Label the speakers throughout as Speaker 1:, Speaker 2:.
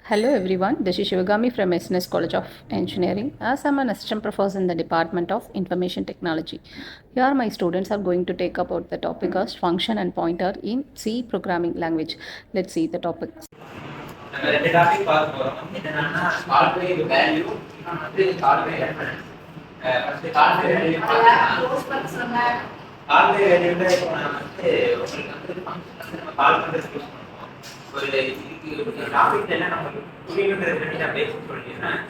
Speaker 1: Hello everyone, this is Shivagami from SNS College of Engineering. As I'm an assistant professor in the Department of Information Technology. Here my students are going to take about the topic as function and pointer in C programming language. Let's see the topic.
Speaker 2: ரெண்டு topic பார்க்க போறோம். என்னன்னா call by value, இன்னொன்று call by reference. First call by value பார்த்தா call by வேல்யூல இப்போ நான் வந்து உங்களுக்கு வந்து ஃபங்க்ஷன் வந்து நம்ம கால் பண்றது யூஸ் பண்ணுவோம். ஒரு இதுக்கு டாபிக்ல எல்லாம் நமக்கு புரியணுங்கிறது பற்றி நான் பேசிக் சொல்லிடுறேன்.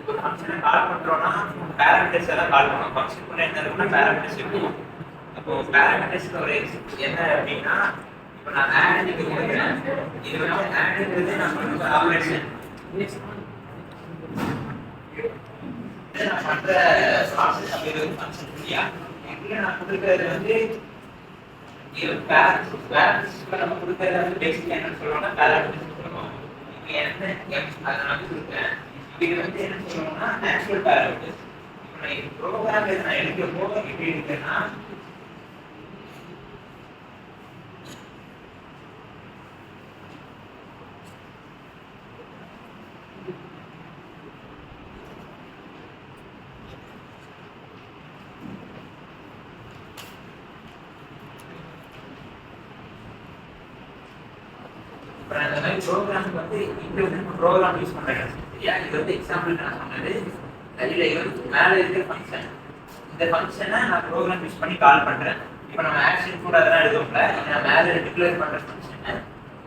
Speaker 2: ஒரு ஃபங்க்ஷனை கால் பண்றோம்னா பேராமீட்டர்ஸ் எல்லாம் கால் பண்ணுவோம். ஃபங்க்ஷனுக்குள்ள என்ன இருக்குன்னா பேராமீட்டர்ஸ் இருக்கும். அப்போ பேராமீட்டர்ஸ்க்கு ஒரு என்ன அப்படின்னா இப்போ நான் ஆட் இது கொடுக்குறேன். இது வந்து ஆட்ங்கிறது நம்ம ஆபரேஷன் நான் பண்ற ப்ராசஸ் அப்படி ஒரு ஃபங்க்ஷன் இல்லையா? இதுல நான் கொடுக்கறது வந்து இது பேரண்ட்ஸ் நம்ம கொடுக்கறது வந்து பேசிக் என்னன்னு சொல்லுவாங்கன்னா பேராமீட்டர்ஸ் சொல்லுவோம். இப்போ என்ன அதை நான் கொடுக்குறேன். இது வந்து என்ன சொல்லுவோம்னா நேச்சுரல் பேராமீட்டர்ஸ். இப்போ நான் இது ப்ரோக்ராம் நான் எடுக்கிறப்போ எப்படி எடுக்கிறேன்னா ப்ரோக்ராம் வந்து இங்க வந்து நம்ம ப்ரோக்ராம் யூஸ் பண்றேன். சரியா? இது வந்து எக்ஸாம்பிள் நான் சொன்னது. அதுல இது வந்து மேல இருக்கிற ஃபங்க்ஷன். இந்த ஃபங்க்ஷனை நான் ப்ரோக்ராம் யூஸ் பண்ணி கால் பண்றேன். இப்போ நம்ம ஆக்ஷன் கூட அதெல்லாம் எழுதுவோம்ல, இது நான் மேல டிக்ளேர் பண்ற ஃபங்க்ஷன்.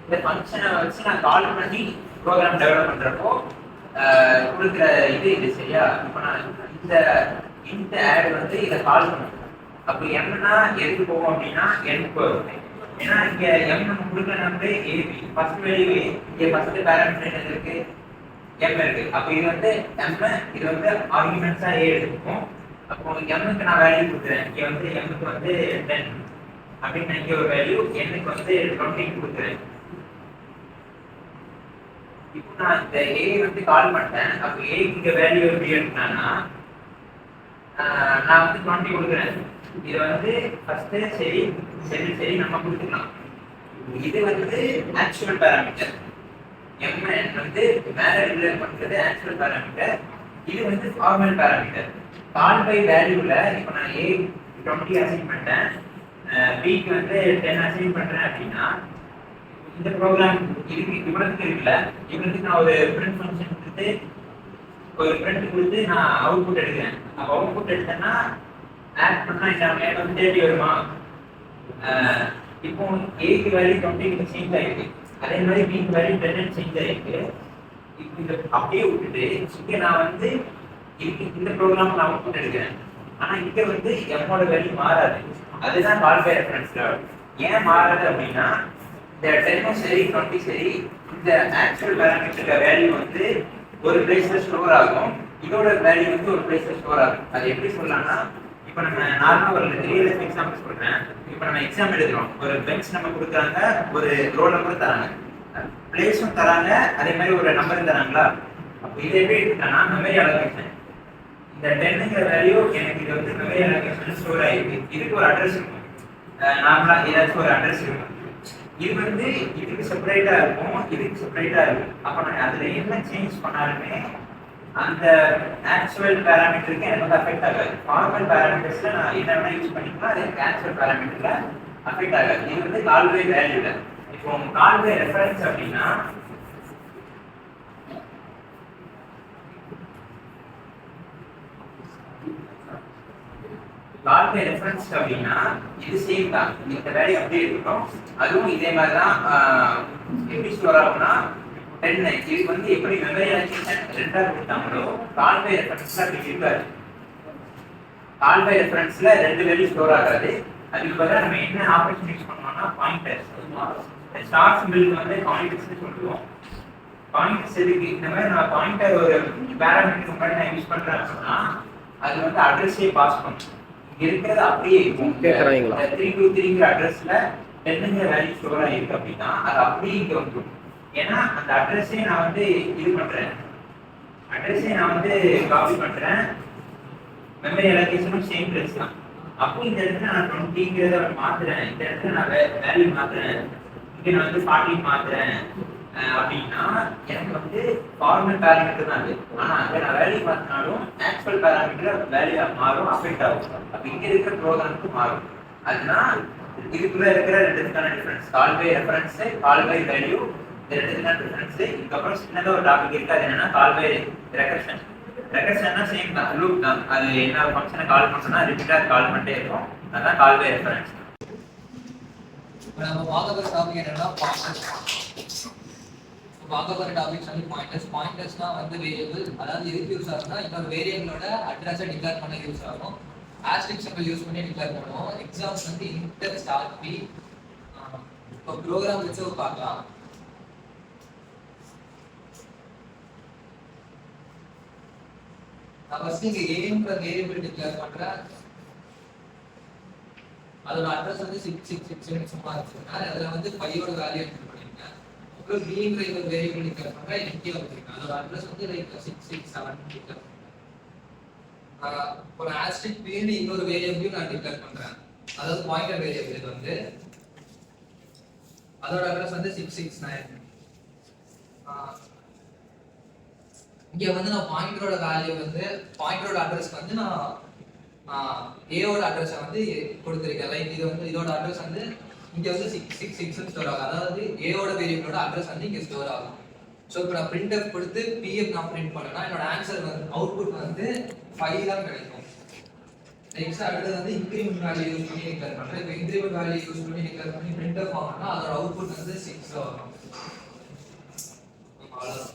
Speaker 2: இந்த ஃபங்க்ஷனை வச்சு நான் கால் பண்ணி ப்ரோக்ராம் டெவலப் பண்றப்போ கொடுக்குற இது சரியா? இப்போ நான் இந்த ஆட் வந்து இதை கால் பண்ணுவேன். அப்போ என்னன்னா எதுக்கு போகும் அப்படின்னா எண்ணுக்கு வரும். ஏன்னா இங்க m நம்ம கொடுக்குற நம்பர் ab ஃபர்ஸ்ட் வேல்யூ இங்க ஃபர்ஸ்ட் பாராமீட்டர் என்ன இருக்கு m இருக்கு. அப்ப இது வந்து m இது வந்து ஆர்குமெண்ட்ஸா a எடுத்துக்கும். அப்போ m க்கு நான் வேல்யூ கொடுக்குறேன். இங்க வந்து m க்கு வந்து 10 அப்படினா இங்க ஒரு வேல்யூ n க்கு வந்து 20 கொடுக்குறேன். இப்போ நான் இந்த a வந்து கால் பண்ணிட்டேன். அப்ப a க்கு இங்க வேல்யூ எப்படி எடுக்கலாம்னா நான் வந்து 20 கொடுக்குறேன். இது வந்து ஃபர்ஸ்ட் சரி நம்ம கொடுத்துக்கலாம். இது வந்து ஆக்சுவல் பாராமீட்டர். mn வந்து மேல டிக்ளேர் பண்றது ஆக்சுவல் பாராமீட்டர். இது வந்து ஃபார்மல் பாராமீட்டர். கால் பை வேல்யூல இப்போ நான் a 20 அசைன் பண்ணிட்டேன், b க்கு வந்து 10 அசைன் பண்றேன் அப்படின்னா இந்த ப்ரோக்ராம் இதுக்கு இவ்வளவுக்கு இருக்குல்ல, இவ்வளவுக்கு நான் ஒரு பிரிண்ட் ஃபங்க்ஷன் கொடுத்து ஒரு பிரிண்ட் கொடுத்து நான் அவுட்புட் எடுக்கிறேன். அப்போ அவுட்புட் எடுத்தேன்னா ஆட் பண்ணா இந்த மேல வந்து 30 வருமா? இப்போ a க்கு வேல்யூ 20 க்கு சேஞ்ச் ஆயிருக்கு. அதே மாதிரி b க்கு வேல்யூ 10 சேஞ்ச் ஆயிருக்கு. இப்போ இந்த அப்படியே விட்டுட்டு இங்க நான் வந்து இந்த ப்ரோக்ராம் நான் அவுட்புட் எடுக்கிறேன். ஆனா இங்க வந்து m ஓட வேல்யூ மாறாது. அதுதான் கால் பை ரெஃபரன்ஸ்ல. ஏன் மாறாது அப்படின்னா இந்த 10 சரி 20 சரி இந்த ஆக்சுவல் பாராமீட்டர் வேல்யூ வந்து ஒரு பிளேஸ்ல ஸ்டோர் ஆகும். இதோட வேல்யூ வந்து ஒரு பிளேஸ்ல ஸ்டோர் ஆகும். அது எப்படி சொல்லலாம்னா இப்போ நம்ம நார்மலா ஒரு ரியல் லைஃப் எக்ஸாம்பிள் சொல்றேன். இப்போ நம்ம எக்ஸாம் எழுதுறோம். ஒரு பெஞ்ச் நம்ம கொடுக்குறாங்க, ஒரு ரோல் நம்பர் தராங்க, பிளேஸும் தராங்க, அதே மாதிரி ஒரு நம்பர் தராங்களா? அப்போ இதை எப்படி எடுத்துட்டா மெமரி அலோகேஷன். இந்த 10ங்கிற வேல்யூ எனக்கு இது வந்து மெமரி அலோகேஷன் ஸ்டோர் ஆயிருக்கு. இதுக்கு ஒரு அட்ரஸ் இருக்கும். நார்மலா ஏதாச்சும் ஒரு அட்ரஸ் இருக்கும். இது வந்து இதுக்கு செப்பரேட்டா இருக்கும், இதுக்கு செப்பரேட்டா இருக்கும். அப்போ நான் அதுல என்ன சேஞ்ச் பண்ணாலுமே அந்த ஆக்சுவல் பாராமீட்டருக்கு எனக்கு வந்து அஃபெக்ட் ஆகாது. ஃபார்மல் பாராமீட்டர்ஸ்ல நான் என்ன வேணா யூஸ் பண்ணிக்கலாம், அது எனக்கு ஆக்சுவல் பாராமீட்டர்ல அஃபெக்ட் ஆகாது. இது வந்து கால் பை வேல்யூல. இப்போ கால் பை ரெஃபரன்ஸ் அப்படின்னா கால் பை ரெஃபரன்ஸ் அப்படின்னா இது சேம் தான். இந்த வேல்யூ அப்படியே இருக்கட்டும். அதுவும் இதே மாதிரி தான் எப்படி ஸ்டோர் ஆகும்னா 10 இது வந்து எப்படி மெமரி அலோகேஷன் ரெண்டா கொடுத்தாங்களோ கால் பை ரெஃபரன்ஸ்ல அப்படி இருக்காது. கால் பை ரெஃபரன்ஸ்ல ரெண்டு வேல்யூ ஸ்டோர் ஆகாது. அதுக்கு பதிலா நம்ம என்ன ஆபரேஷன் யூஸ் பண்ணுவோம்னா பாயிண்டர்ஸ். ஸ்டார் சிம்பிளுக்கு வந்து பாயிண்டர்ஸ் சொல்லுவோம். பாயிண்டர்ஸ் எதுக்கு? இந்த மாதிரி நான் பாயிண்டர் ஒரு பாராமீட்டருக்கு முன்னாடி நான் யூஸ் பண்றேன் அப்படின்னா அது வந்து அட்ரஸே பாஸ் பண்ணும். இங்க இருக்கிறது அப்படியே இருக்கும். 323ங்கிற அட்ரஸ்ல 10ங்கிற வேல்யூ ஸ்டோர் ஆயிருக்கு அப்படின்னா அது அப்படியே இங்க வந்துடும். ஏன்னா அந்த அட்ரஸே நான் வந்து இது பண்றேன், அட்ரஸே நான் வந்து காப்பி பண்றேன், மெமரி அலோகேஷனும் சேம் பிளேஸ் தான். அப்போ இந்த இடத்துல நான் 20ங்கிறத மாத்துறேன், இந்த இடத்துல நான் வேல்யூ மாத்துறேன், இங்க நான் வந்து 40 மாத்துறேன், அப்படின்னா எனக்கு வந்து ஃபார்மல் பேராமீட்டர் தான் அது. ஆனா அங்க நான் வேல்யூ மாத்தினாலும் ஆக்சுவல் பேராமீட்டர் வேல்யூ மாறும், அஃபெக்ட் ஆகும். அப்ப இங்க இருக்கிற ப்ரோக்ராமுக்கு மாறும். அதுதான் இதுக்குள்ள இருக்கிற ரெண்டுக்கான difference. Call by reference, call by value, இந்த ரெண்டுக்கான டிஃபரன்ஸ். இதுக்கப்புறம் சின்னதாக ஒரு டாபிக் இருக்கு, அது என்னன்னா கால் பை ரெகர்ஷன். ரெகர்ஷன்னா சேம் தான், லூப் தான். அது என்ன ஃபங்க்ஷனை கால் பண்ணோம்னா ரிப்பீட்டா கால் பண்ணிட்டே இருக்கும். அதான் கால் பை ரெஃபரன்ஸ்.
Speaker 3: இப்போ நம்ம பார்க்க போகிற டாபிக் என்னன்னா பாயிண்டர்ஸ். பார்க்க போகிற டாபிக்ஸ் வந்து பாயிண்டர்ஸ். பாயிண்டர்ஸ்னா வந்து வேரியபிள், அதாவது எதுக்கு யூஸ் ஆகும்னா இன்னொரு வேரியபிளோட அட்ரஸை டிக்ளேர் பண்ண யூஸ் ஆகும். ஆஸ்ட்ரிக் சிம்பிள் யூஸ் பண்ணி டிக்ளேர் பண்ணுவோம். எக்ஸாம்ஸ் வந்து இன்டர் ஸ்டார்ட் பி. இப்போ ப்ரோக்ராம் வச்சு பார்க்கலாம். நான் ஃபர்ஸ்ட் இங்க ஏன்ற வேரியபிள் டிக்ளேர் பண்றேன். அதோட அட்ரஸ் வந்து 666 சும்மா இருக்குங்க. அதுல வந்து 5 ஓட வேல்யூ என்டர் பண்ணிருக்கேன். அப்புறம் பீன்ற ஒரு வேரியபிள் டிக்ளேர் பண்றேன், எம்டி வச்சிருக்கேன். அதோட அட்ரஸ் வந்து லைக் 667 டிக்ளேர் பண்றேன். ஒரு ஆஸ்ட்ரிக் பீன்னு இன்னொரு வேரியபிளையும் நான் டிக்ளேர் பண்றேன். அதாவது பாயிண்டர் வேரியபிள் இது வந்து அதோட அட்ரஸ் வந்து 669. இங்க வந்து நான் பாயிண்டரோட வேல்யூ வந்து பாயிண்டரோட அட்ரஸ் வந்து நான் ஏவோட அட்ரஸை வந்து கொடுத்துருக்கேன். லைக் இது வந்து இதோட அட்ரஸ் வந்து இங்க வந்து 666 ஸ்டோர் ஆகும். அதாவது ஏவோட வேரியபிளோட அட்ரஸ் வந்து இங்க ஸ்டோர் ஆகும். ஸோ இப்போ நான் printf கொடுத்து pf நான் பிரிண்ட் பண்ணேன்னா என்னோட ஆன்சர் வந்து அவுட்புட் வந்து 5 தான் கிடைக்கும். நெக்ஸ்ட் அடுத்து வந்து இன்க்ரிமெண்ட் வேல்யூ யூஸ் பண்ணி டிக்ளேர் பண்றேன். இப்போ இன்க்ரிமெண்ட் வேல்யூ யூஸ் பண்ணி டிக்ளேர் பண்ணி printf வாங்கினா அதோட அவுட்புட் வந்து 6 வரும். அவ்வளவுதான்.